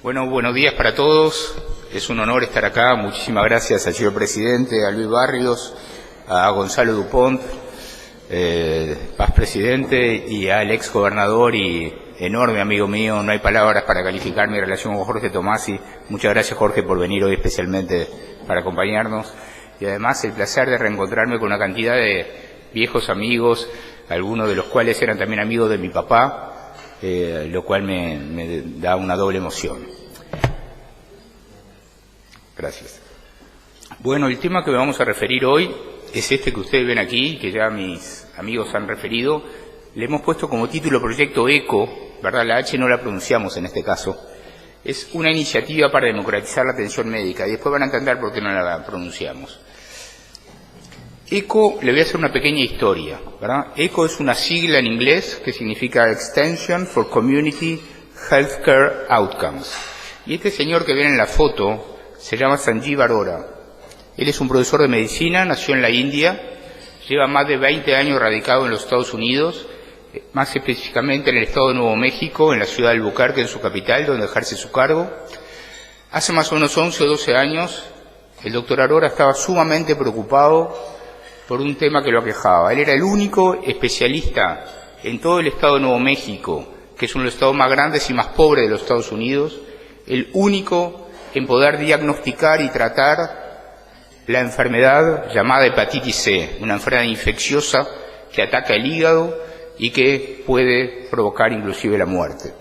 Bueno, buenos días para todos. Es un honor estar acá. Muchísimas gracias al señor presidente, a Luis Barrios, a Gonzalo Dupont, Paz presidente, y al ex gobernador y enorme amigo mío. No hay palabras para calificar mi relación con Jorge Tomasi. Muchas gracias, Jorge, por venir hoy especialmente para acompañarnos. Y además el placer de reencontrarme con una cantidad de viejos amigos, algunos de los cuales eran también amigos de mi papá, lo cual me da una doble emoción. Gracias. Bueno, el tema que me vamos a referir hoy es este que ustedes ven aquí, que ya mis amigos han referido. Le hemos puesto como título Proyecto ECO, ¿verdad? La H no la pronunciamos en este caso. Es una iniciativa para democratizar la atención médica, y después van a entender por qué no la pronunciamos. ECO, le voy a hacer una pequeña historia, ¿verdad? ECO es una sigla en inglés que significa Extension for Community Healthcare Outcomes. Y este señor que ven en la foto se llama Sanjeev Arora. Él es un profesor de medicina, nació en la India, lleva más de 20 años radicado en los Estados Unidos, más específicamente en el estado de Nuevo México, en la ciudad de Albuquerque, en su capital, donde ejerce su cargo. Hace más o menos 11 o 12 años, el doctor Arora estaba sumamente preocupado por un tema que lo aquejaba. Él era el único especialista en todo el estado de Nuevo México, que es uno de los estados más grandes y más pobres de los Estados Unidos, el único en poder diagnosticar y tratar la enfermedad llamada hepatitis C, una enfermedad infecciosa que ataca el hígado y que puede provocar inclusive la muerte.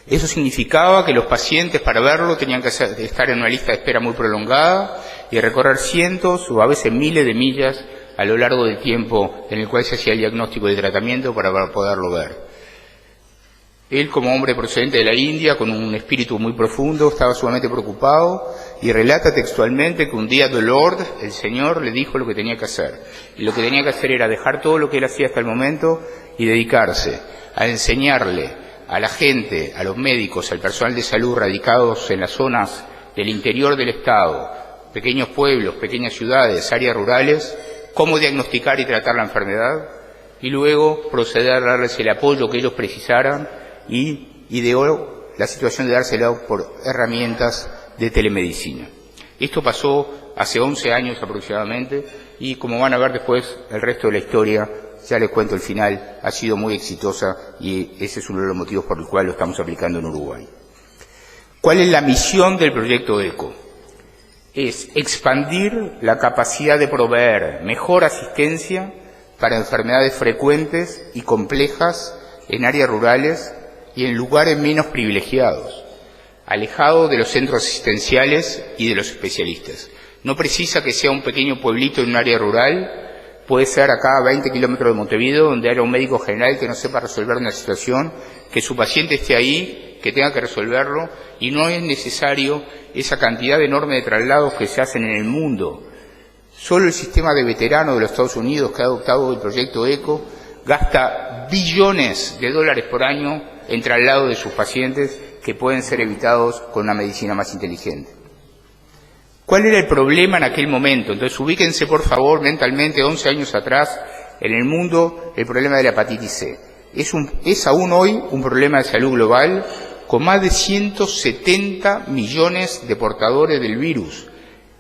Eso significaba que los pacientes, para verlo, tenían que estar en una lista de espera muy prolongada y recorrer cientos o a veces miles de millas a lo largo del tiempo en el cual se hacía el diagnóstico y el tratamiento para poderlo ver. Él, como hombre procedente de la India, con un espíritu muy profundo, estaba sumamente preocupado y relata textualmente que un día The Lord, el Señor, le dijo lo que tenía que hacer. Y lo que tenía que hacer era dejar todo lo que él hacía hasta el momento y dedicarse a enseñarle a la gente, a los médicos, al personal de salud radicados en las zonas del interior del Estado, pequeños pueblos, pequeñas ciudades, áreas rurales, cómo diagnosticar y tratar la enfermedad, y luego proceder a darles el apoyo que ellos precisaran y ideó la situación de dársela por herramientas de telemedicina. Esto pasó hace 11 años aproximadamente, y como van a ver después el resto de la historia, ya les cuento el final, ha sido muy exitosa y ese es uno de los motivos por el cual lo estamos aplicando en Uruguay. ¿Cuál es la misión del proyecto ECO? Es expandir la capacidad de proveer mejor asistencia para enfermedades frecuentes y complejas en áreas rurales y en lugares menos privilegiados, alejados de los centros asistenciales y de los especialistas. No precisa que sea un pequeño pueblito en un área rural. Puede ser acá a 20 kilómetros de Montevideo, donde haya un médico general que no sepa resolver una situación, que su paciente esté ahí, que tenga que resolverlo, y no es necesario esa cantidad enorme de traslados que se hacen en el mundo. Solo el sistema de veteranos de los Estados Unidos, que ha adoptado el proyecto ECO, gasta billones de dólares por año en traslado de sus pacientes que pueden ser evitados con una medicina más inteligente. ¿Cuál era el problema en aquel momento? Entonces, ubíquense, por favor, mentalmente, 11 años atrás, en el mundo, el problema de la hepatitis C. Es aún hoy un problema de salud global, con más de 170 millones de portadores del virus,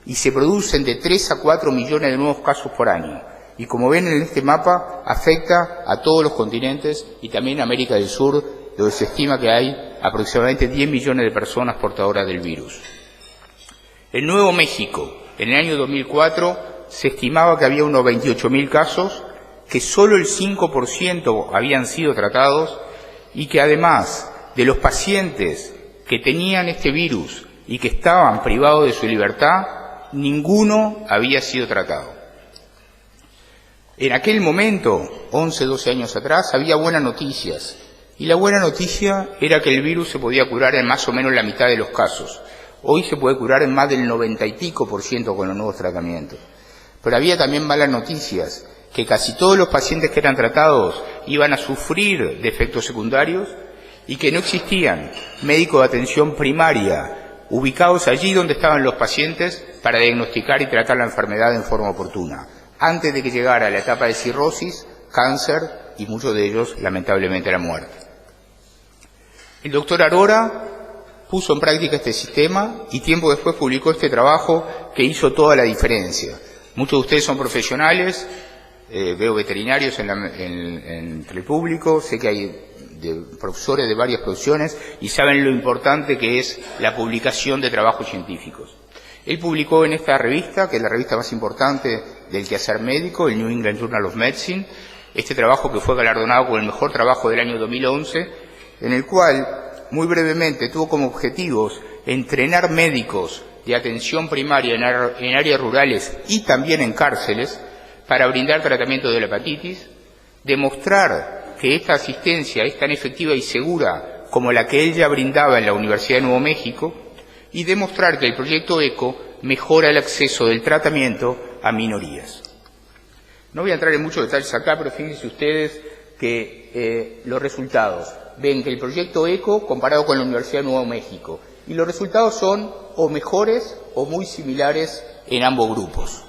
y se producen de 3 a 4 millones de nuevos casos por año. Y como ven en este mapa, afecta a todos los continentes y también a América del Sur, donde se estima que hay aproximadamente 10 millones de personas portadoras del virus. En Nuevo México, en el año 2004, se estimaba que había unos 28.000 casos, que solo el 5% habían sido tratados y que además de los pacientes que tenían este virus y que estaban privados de su libertad, ninguno había sido tratado. En aquel momento, 11, 12 años atrás, había buenas noticias, y la buena noticia era que el virus se podía curar en más o menos la mitad de los casos. Hoy se puede curar en más del 90 y pico % con los nuevos tratamientos. Pero había también malas noticias, que casi todos los pacientes que eran tratados iban a sufrir de efectos secundarios y que no existían médicos de atención primaria ubicados allí donde estaban los pacientes para diagnosticar y tratar la enfermedad en forma oportuna, antes de que llegara a la etapa de cirrosis, cáncer y muchos de ellos, lamentablemente, la muerte. El doctor Arora puso en práctica este sistema y tiempo después publicó este trabajo que hizo toda la diferencia. Muchos de ustedes son profesionales, veo veterinarios entre el público, sé que hay profesores de varias profesiones y saben lo importante que es la publicación de trabajos científicos. Él publicó en esta revista, que es la revista más importante del quehacer médico, el New England Journal of Medicine, este trabajo que fue galardonado con el mejor trabajo del año 2011, en el cual, muy brevemente, tuvo como objetivos entrenar médicos de atención primaria en áreas rurales y también en cárceles para brindar tratamiento de la hepatitis, demostrar que esta asistencia es tan efectiva y segura como la que él ya brindaba en la Universidad de Nuevo México, y demostrar que el proyecto ECO mejora el acceso del tratamiento a minorías. No voy a entrar en muchos detalles acá, pero fíjense ustedes que los resultados. Ven que el proyecto ECO comparado con la Universidad de Nuevo México, y los resultados son o mejores o muy similares en ambos grupos.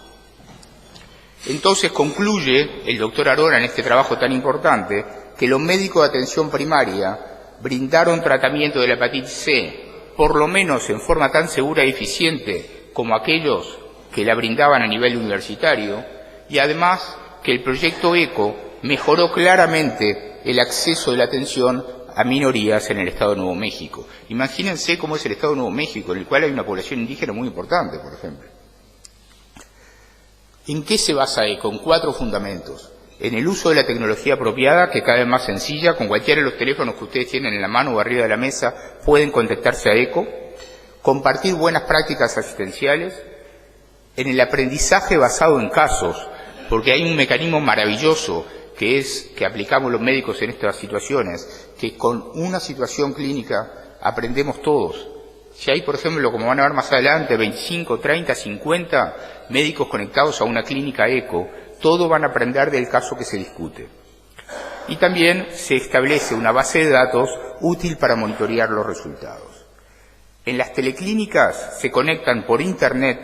Entonces concluye el doctor Arora en este trabajo tan importante que los médicos de atención primaria brindaron tratamiento de la hepatitis C, por lo menos en forma tan segura y eficiente como aquellos que la brindaban a nivel universitario, y además que el proyecto ECO mejoró claramente el acceso de la atención a minorías en el Estado de Nuevo México. Imagínense cómo es el Estado de Nuevo México, en el cual hay una población indígena muy importante, por ejemplo. ¿En qué se basa ECO? En 4 fundamentos. En el uso de la tecnología apropiada, que cada vez más sencilla, con cualquiera de los teléfonos que ustedes tienen en la mano o arriba de la mesa, pueden contactarse a ECO. Compartir buenas prácticas asistenciales. En el aprendizaje basado en casos, porque hay un mecanismo maravilloso que es que aplicamos los médicos en estas situaciones, que con una situación clínica aprendemos todos. Si hay, por ejemplo, como van a ver más adelante, 25, 30, 50 médicos conectados a una clínica ECO, todos van a aprender del caso que se discute. Y también se establece una base de datos útil para monitorear los resultados. En las teleclínicas se conectan por Internet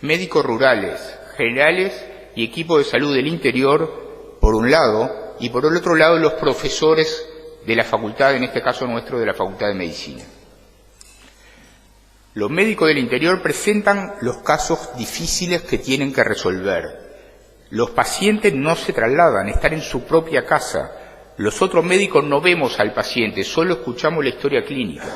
médicos rurales, generales y equipos de salud del interior, por un lado, y por el otro lado los profesores de la facultad, en este caso nuestro, de la Facultad de Medicina. Los médicos del interior presentan los casos difíciles que tienen que resolver. Los pacientes no se trasladan, están en su propia casa. Los otros médicos no vemos al paciente, solo escuchamos la historia clínica,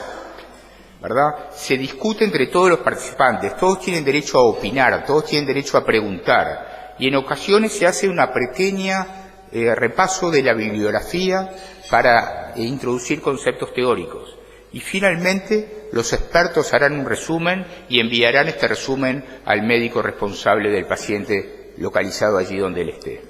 ¿verdad? Se discute entre todos los participantes, todos tienen derecho a opinar, todos tienen derecho a preguntar, y en ocasiones se hace una pequeña repaso de la bibliografía para introducir conceptos teóricos. Y finalmente los expertos harán un resumen y enviarán este resumen al médico responsable del paciente localizado allí donde él esté.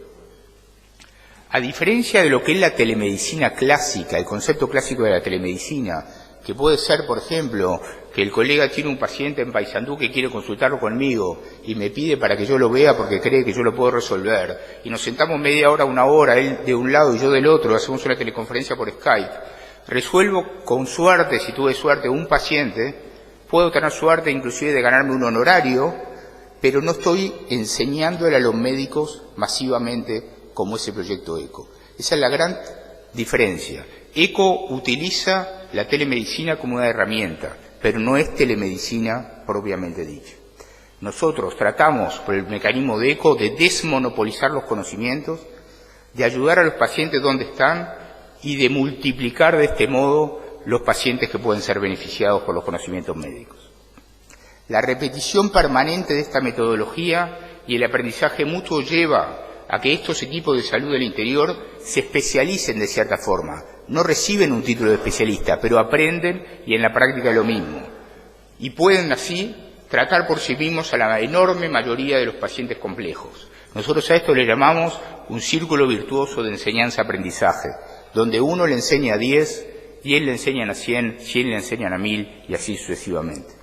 A diferencia de lo que es la telemedicina clásica, el concepto clásico de la telemedicina, que puede ser, por ejemplo, que el colega tiene un paciente en Paysandú que quiere consultarlo conmigo y me pide para que yo lo vea porque cree que yo lo puedo resolver, y nos sentamos media hora, una hora, él de un lado y yo del otro, hacemos una teleconferencia por Skype, resuelvo con suerte, si tuve suerte, un paciente, puedo tener suerte inclusive de ganarme un honorario, pero no estoy enseñándole a los médicos masivamente como ese proyecto ECO. Esa es la gran diferencia. ECO utiliza la telemedicina como una herramienta, pero no es telemedicina propiamente dicha. Nosotros tratamos, por el mecanismo de ECO, de desmonopolizar los conocimientos, de ayudar a los pacientes donde están y de multiplicar de este modo los pacientes que pueden ser beneficiados por los conocimientos médicos. La repetición permanente de esta metodología y el aprendizaje mutuo lleva a que estos equipos de salud del interior se especialicen de cierta forma. No reciben un título de especialista, pero aprenden y en la práctica lo mismo. Y pueden así tratar por sí mismos a la enorme mayoría de los pacientes complejos. Nosotros a esto le llamamos un círculo virtuoso de enseñanza-aprendizaje, donde uno le enseña a 10, 10 le enseñan a 100, 100 le enseñan a 1000 y así sucesivamente.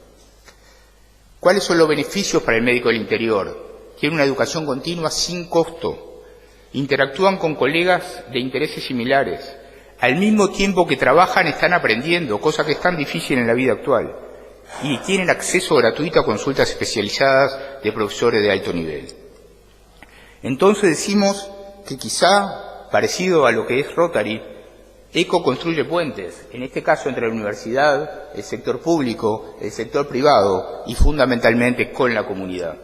¿Cuáles son los beneficios para el médico del interior? Tiene una educación continua sin costo, interactúan con colegas de intereses similares, al mismo tiempo que trabajan están aprendiendo, cosa que es tan difícil en la vida actual, y tienen acceso gratuito a consultas especializadas de profesores de alto nivel. Entonces decimos que quizá, parecido a lo que es Rotary, ECO construye puentes, en este caso entre la universidad, el sector público, el sector privado y fundamentalmente con la comunidad.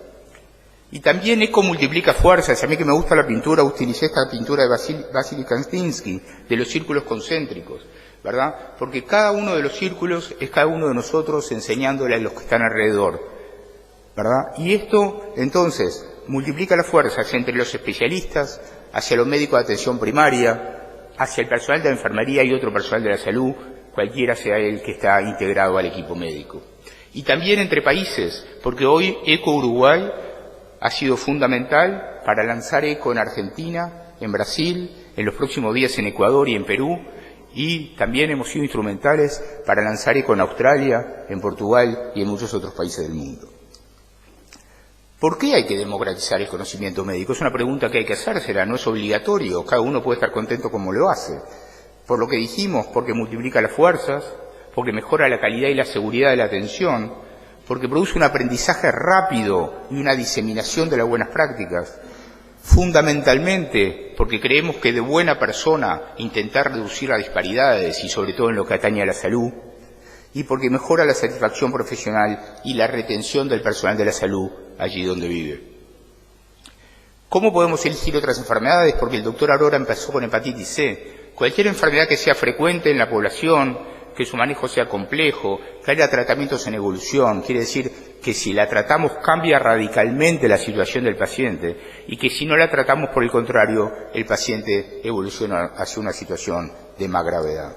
Y también ECO multiplica fuerzas. A mí que me gusta la pintura, utilicé esta pintura de Vasily Kandinsky, de los círculos concéntricos, ¿verdad? Porque cada uno de los círculos es cada uno de nosotros enseñándole a los que están alrededor, ¿verdad? Y esto, entonces, multiplica las fuerzas entre los especialistas, hacia los médicos de atención primaria, hacia el personal de enfermería y otro personal de la salud, cualquiera sea el que está integrado al equipo médico. Y también entre países, porque hoy ECO Uruguay ha sido fundamental para lanzar ECO en Argentina, en Brasil, en los próximos días en Ecuador y en Perú, y también hemos sido instrumentales para lanzar ECO en Australia, en Portugal y en muchos otros países del mundo. ¿Por qué hay que democratizar el conocimiento médico? Es una pregunta que hay que hacérsela, no es obligatorio, cada uno puede estar contento como lo hace. Por lo que dijimos, porque multiplica las fuerzas, porque mejora la calidad y la seguridad de la atención, porque produce un aprendizaje rápido y una diseminación de las buenas prácticas, fundamentalmente porque creemos que de buena persona intentar reducir las disparidades y sobre todo en lo que atañe a la salud, y porque mejora la satisfacción profesional y la retención del personal de la salud allí donde vive. ¿Cómo podemos elegir otras enfermedades? Porque el doctor Arora empezó con hepatitis C. Cualquier enfermedad que sea frecuente en la población, que su manejo sea complejo, que haya tratamientos en evolución, quiere decir que si la tratamos cambia radicalmente la situación del paciente y que si no la tratamos, por el contrario, el paciente evoluciona hacia una situación de más gravedad.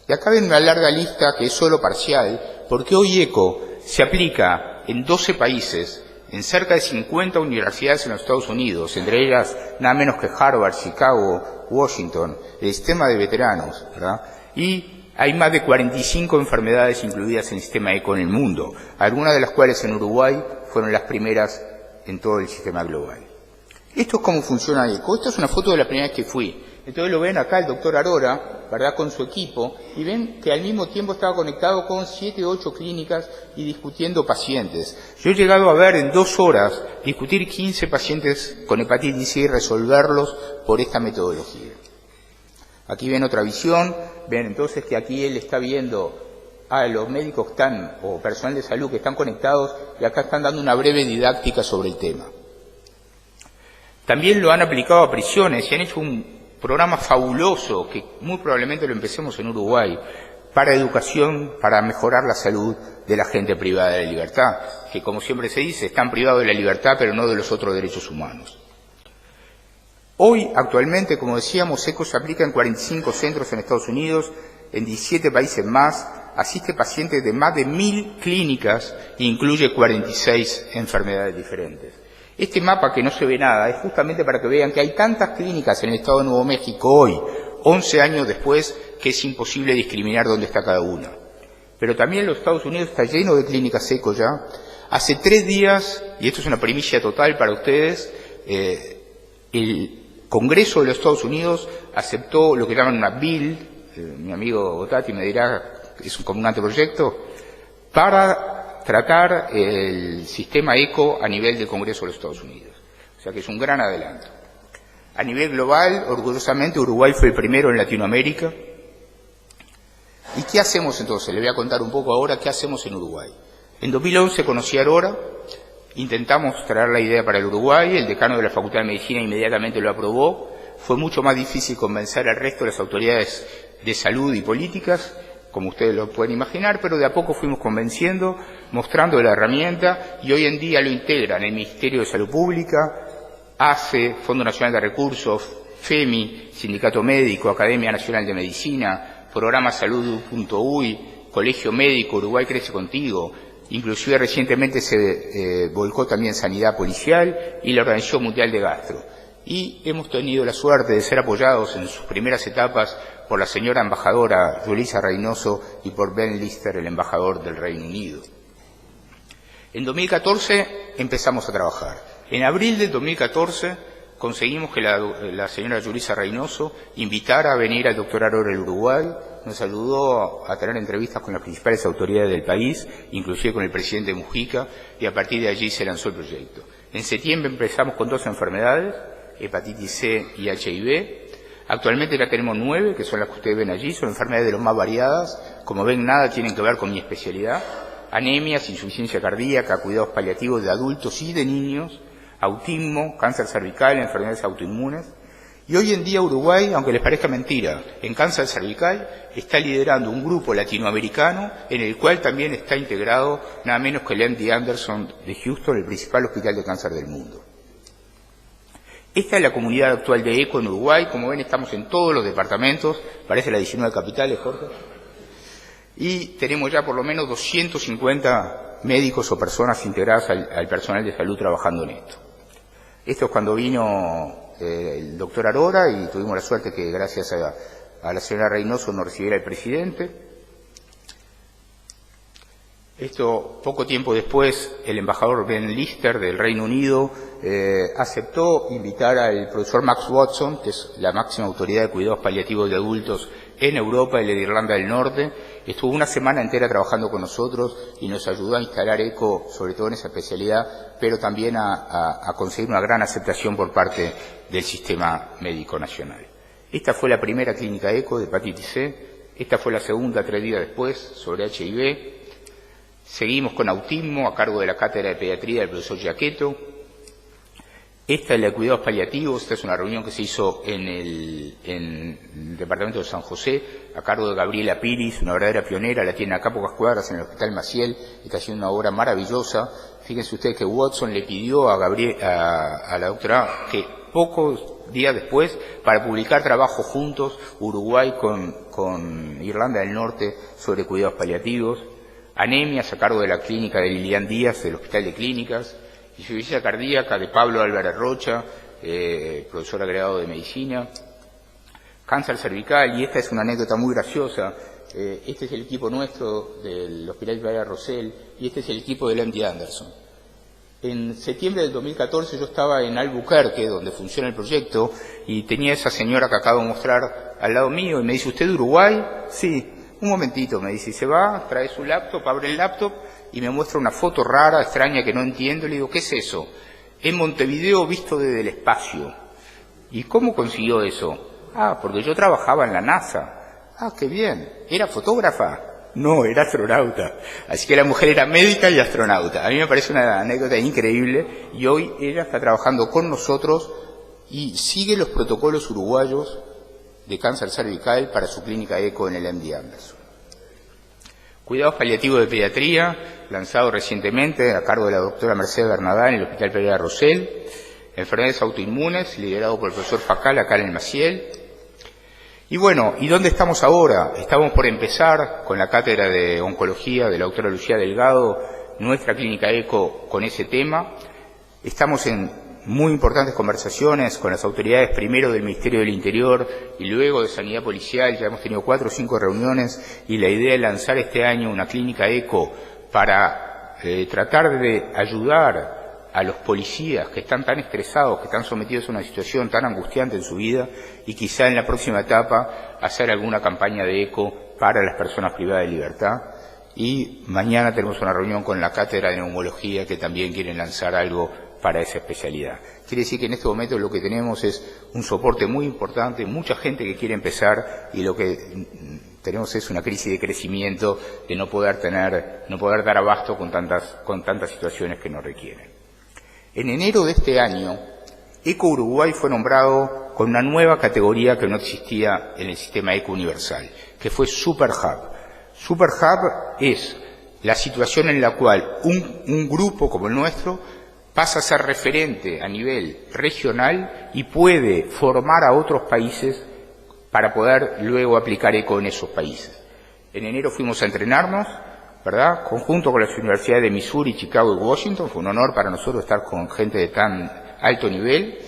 Y acá ven una larga lista que es solo parcial, porque hoy ECO se aplica en 12 países, en cerca de 50 universidades en los Estados Unidos, entre ellas nada menos que Harvard, Chicago, Washington, el sistema de veteranos, ¿verdad? Y hay más de 45 enfermedades incluidas en el sistema ECO en el mundo, algunas de las cuales en Uruguay fueron las primeras en todo el sistema global. Esto es cómo funciona ECO. Esta es una foto de la primera vez que fui. Entonces lo ven acá el doctor Arora, ¿verdad?, con su equipo, y ven que al mismo tiempo estaba conectado con 7 o 8 clínicas y discutiendo pacientes. Yo he llegado a ver en 2 horas discutir 15 pacientes con hepatitis C y resolverlos por esta metodología. Aquí ven otra visión, ven entonces que aquí él está viendo a los médicos que están, o personal de salud que están conectados, y acá están dando una breve didáctica sobre el tema. También lo han aplicado a prisiones y han hecho un programa fabuloso, que muy probablemente lo empecemos en Uruguay, para educación, para mejorar la salud de la gente privada de la libertad, que como siempre se dice, están privados de la libertad, pero no de los otros derechos humanos. Hoy, actualmente, como decíamos, ECO se aplica en 45 centros en Estados Unidos, en 17 países más, asiste pacientes de más de 1000 clínicas e incluye 46 enfermedades diferentes. Este mapa, que no se ve nada, es justamente para que vean que hay tantas clínicas en el estado de Nuevo México hoy, 11 años después, que es imposible discriminar dónde está cada una. Pero también los Estados Unidos está lleno de clínicas ECO ya. Hace 3 días, y esto es una primicia total para ustedes, el Congreso de los Estados Unidos aceptó lo que llaman una bill, mi amigo Gotati me dirá, es como un anteproyecto, para tratar el sistema ECO a nivel del Congreso de los Estados Unidos. O sea que es un gran adelanto. A nivel global, orgullosamente, Uruguay fue el primero en Latinoamérica. ¿Y qué hacemos entonces? Le voy a contar un poco ahora qué hacemos en Uruguay. En 2011 conocí a Arora, intentamos traer la idea para el Uruguay, el decano de la Facultad de Medicina inmediatamente lo aprobó. Fue mucho más difícil convencer al resto de las autoridades de salud y políticas, como ustedes lo pueden imaginar, pero de a poco fuimos convenciendo, mostrando la herramienta, y hoy en día lo integran el Ministerio de Salud Pública, ACE, Fondo Nacional de Recursos, FEMI, Sindicato Médico, Academia Nacional de Medicina, Programa Salud.uy, Colegio Médico, Uruguay Crece Contigo, inclusive recientemente se volcó también Sanidad Policial y la Organización Mundial de Gastro. Y hemos tenido la suerte de ser apoyados en sus primeras etapas por la señora embajadora Julissa Reynoso y por Ben Lister, el embajador del Reino Unido. En 2014 empezamos a trabajar. En abril de 2014 conseguimos que la señora Julissa Reynoso invitara a venir al doctor Arora al Uruguay, nos ayudó a tener entrevistas con las principales autoridades del país, inclusive con el presidente Mujica, y a partir de allí se lanzó el proyecto. En septiembre empezamos con 2 enfermedades, hepatitis C y HIV. Actualmente ya tenemos 9, que son las que ustedes ven allí, son enfermedades de las más variadas. Como ven, nada tienen que ver con mi especialidad. Anemias, insuficiencia cardíaca, cuidados paliativos de adultos y de niños, autismo, cáncer cervical, enfermedades autoinmunes. Y hoy en día Uruguay, aunque les parezca mentira, en cáncer cervical está liderando un grupo latinoamericano en el cual también está integrado nada menos que el MD Anderson de Houston, el principal hospital de cáncer del mundo. Esta es la comunidad actual de ECO en Uruguay. Como ven, estamos en todos los departamentos, parece la 19 capitales, Jorge. Y tenemos ya por lo menos 250 médicos o personas integradas al personal de salud trabajando en esto. Esto es cuando vino el doctor Arora y tuvimos la suerte que gracias a la señora Reynoso nos recibiera el presidente. Esto, poco tiempo después, el embajador Ben Lister del Reino Unido aceptó invitar al profesor Max Watson, que es la máxima autoridad de cuidados paliativos de adultos en Europa y de Irlanda del Norte. Estuvo una semana entera trabajando con nosotros y nos ayudó a instalar ECO, sobre todo en esa especialidad, pero también a conseguir una gran aceptación por parte del sistema médico nacional. Esta fue la primera clínica ECO de hepatitis C, esta fue la segunda 3 días después sobre HIV. Seguimos con autismo a cargo de la cátedra de pediatría del profesor Giacchetto. Esta es la de cuidados paliativos. Esta es una reunión que se hizo en el departamento de San José a cargo de Gabriela Piris, una verdadera pionera, la tiene acá a pocas cuadras en el Hospital Maciel y está haciendo una obra maravillosa. Fíjense ustedes que Watson le pidió a la doctora que pocos días después, para publicar trabajo juntos, Uruguay con Irlanda del Norte sobre cuidados paliativos. Anemias a cargo de la clínica de Lilian Díaz del Hospital de Clínicas, insuficiencia cardíaca de Pablo Álvarez Rocha, profesor agregado de medicina, cáncer cervical, y esta es una anécdota muy graciosa. Este es el equipo nuestro del Hospital Vaya Rosell y este es el equipo del MD Anderson. En septiembre del 2014 yo estaba en Albuquerque, donde funciona el proyecto, y tenía esa señora que acabo de mostrar al lado mío y me dice, ¿usted de Uruguay? Sí. Un momentito, me dice, y se va, trae su laptop, abre el laptop y me muestra una foto rara, extraña, que no entiendo. Le digo, ¿qué es eso? En Montevideo visto desde el espacio. ¿Y cómo consiguió eso? Ah, porque yo trabajaba en la NASA. Ah, qué bien. ¿Era fotógrafa? No, era astronauta. Así que la mujer era médica y astronauta. A mí me parece una anécdota increíble y hoy ella está trabajando con nosotros y sigue los protocolos uruguayos de cáncer cervical para su clínica ECO en el MD Anderson. Cuidados paliativos de pediatría, lanzado recientemente a cargo de la doctora Mercedes Bernadá en el Hospital Pereira Rosell. Enfermedades autoinmunes, liderado por el profesor Facal acá en el Maciel. Y bueno, ¿y dónde estamos ahora? Estamos por empezar con la cátedra de oncología de la doctora Lucía Delgado, nuestra clínica ECO con ese tema. Estamos en muy importantes conversaciones con las autoridades, primero del Ministerio del Interior y luego de Sanidad Policial. Ya hemos tenido 4 o 5 reuniones y la idea es lanzar este año una clínica ECO para tratar de ayudar a los policías que están tan estresados, que están sometidos a una situación tan angustiante en su vida y quizá en la próxima etapa hacer alguna campaña de ECO para las personas privadas de libertad. Y mañana tenemos una reunión con la cátedra de neumología que también quieren lanzar algo para esa especialidad. Quiere decir que en este momento lo que tenemos es un soporte muy importante, mucha gente que quiere empezar y lo que tenemos es una crisis de crecimiento de no poder dar abasto con tantas situaciones que nos requieren. En enero de este año, ECO Uruguay fue nombrado con una nueva categoría que no existía en el sistema ECO universal, que fue Super Hub. Super Hub es la situación en la cual un grupo como el nuestro pasa a ser referente a nivel regional y puede formar a otros países para poder luego aplicar ECO en esos países. En enero fuimos a entrenarnos, ¿verdad?, conjunto con las universidades de Missouri, Chicago y Washington. Fue un honor para nosotros estar con gente de tan alto nivel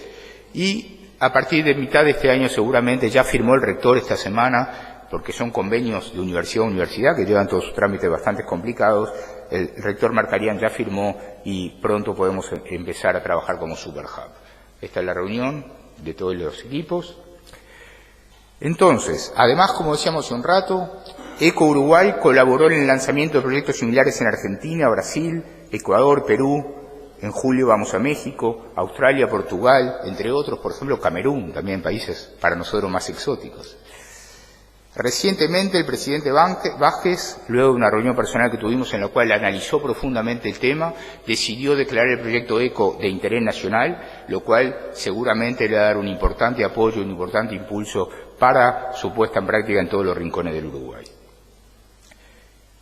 y a partir de mitad de este año seguramente ya firmó el rector esta semana, porque son convenios de universidad a universidad que llevan todos sus trámites bastante complicados. El rector Marcarian ya firmó y pronto podemos empezar a trabajar como Super Hub. Esta es la reunión de todos los equipos. Entonces, además, como decíamos hace un rato, ECO Uruguay colaboró en el lanzamiento de proyectos similares en Argentina, Brasil, Ecuador, Perú, En julio vamos a México, Australia, Portugal, entre otros, por ejemplo, Camerún, también países para nosotros más exóticos. Recientemente el presidente Vázquez, luego de una reunión personal que tuvimos en la cual analizó profundamente el tema, decidió declarar el proyecto ECO de interés nacional, lo cual seguramente le va a dar un importante apoyo, un importante impulso para su puesta en práctica en todos los rincones del Uruguay.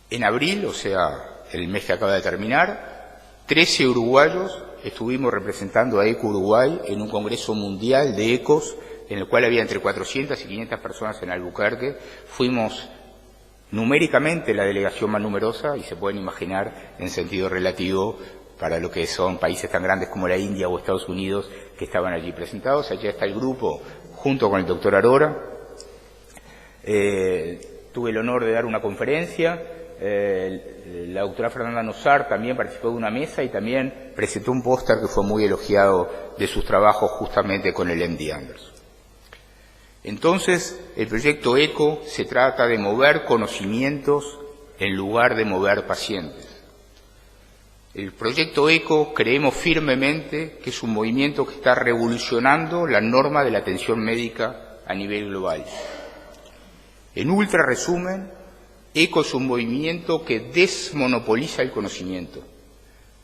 En abril, o sea, el mes que acaba de terminar, 13 uruguayos estuvimos representando a ECO Uruguay en un congreso mundial de ECOs, en el cual había entre 400 y 500 personas en Albuquerque. Fuimos numéricamente la delegación más numerosa y se pueden imaginar en sentido relativo para lo que son países tan grandes como la India o Estados Unidos que estaban allí presentados. Allí está el grupo junto con el doctor Arora. Tuve el honor de dar una conferencia. La doctora Fernanda Nosar también participó de una mesa y también presentó un póster que fue muy elogiado de sus trabajos justamente con el MD Anderson. Entonces, el proyecto ECO se trata de mover conocimientos en lugar de mover pacientes. El proyecto ECO creemos firmemente que es un movimiento que está revolucionando la norma de la atención médica a nivel global. En ultra resumen, ECO es un movimiento que desmonopoliza el conocimiento,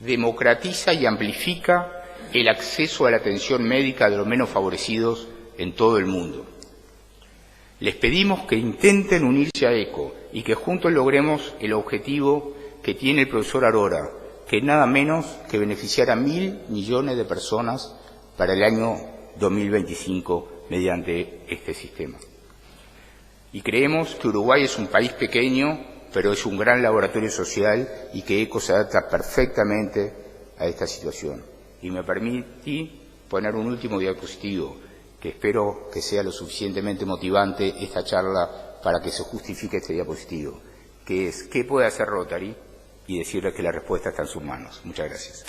democratiza y amplifica el acceso a la atención médica de los menos favorecidos en todo el mundo. Les pedimos que intenten unirse a ECO y que juntos logremos el objetivo que tiene el profesor Arora, que es nada menos que beneficiar a 1.000 millones de personas para el año 2025 mediante este sistema. Y creemos que Uruguay es un país pequeño, pero es un gran laboratorio social y que ECO se adapta perfectamente a esta situación. Y me permití poner un último diapositivo, que espero que sea lo suficientemente motivante esta charla para que se justifique este diapositivo, que es ¿qué puede hacer Rotary? Y decirle que la respuesta está en sus manos. Muchas gracias.